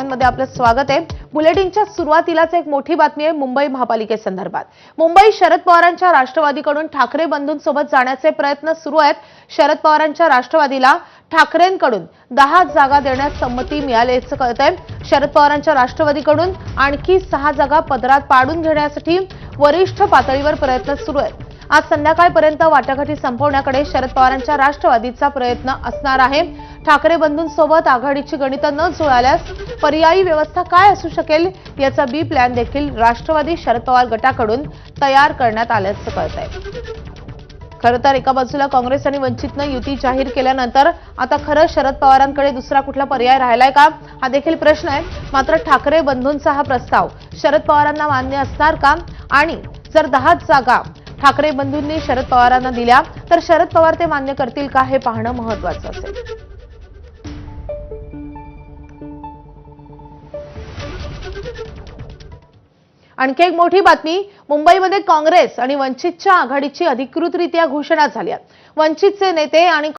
बुलेटिनमध्ये आपलं स्वागत आहे। बुलेटिनच्या सुरुवातीलाच एक मोठी बातमी आहे मुंबई महापालिकेसंदर्भात। मुंबई शरद पवारांच्या राष्ट्रवादीकडून ठाकरे बंधूंसोबत जाण्याचे प्रयत्न सुरू आहेत। शरद पवारांच्या राष्ट्रवादीला ठाकरेंकडून 10 जागा देण्यास संमती मिळाल्याचं कळतंय। शरद पवारांच्या राष्ट्रवादीकडून आणखी 6 जागा पदरात पाडून घेण्यासाठी वरिष्ठ पातळीवर प्रयत्न सुरू आहेत। आज संध्याकाळपर्यंत वाटाघाटी संपवण्याकडे शरद पवारांच्या राष्ट्रवादीचा प्रयत्न असणार आहे। ठाकरे बंधूंसोबत आघाडीची गणितं न जुळाल्यास पर्यायी व्यवस्था काय असू शकेल याचा बी प्लॅन देखील राष्ट्रवादी शरद पवार गटाकडून तयार करण्यात आल्याचं कळतंय। खरं तर एका बाजूला काँग्रेस आणि वंचितनं युती जाहीर केल्यानंतर आता खरं शरद पवारांकडे दुसरा कुठला पर्याय राहिलाय का हा देखील प्रश्न आहे। मात्र ठाकरे बंधूंचा हा प्रस्ताव शरद पवारांना मान्य असणार का आणि जर 10 जागा ठाकरे बंधूंनी शरद पवारांना दिल्या तर शरद पवार ते मान्य करतील का हे पाहणं महत्त्वाचं असेल। आणखी एक मोठी बातमी मुंबईमध्ये काँग्रेस आणि वंचितच्या आघाडीची अधिकृतरित्या घोषणा झाली आहे। वंचितचे नेते आणि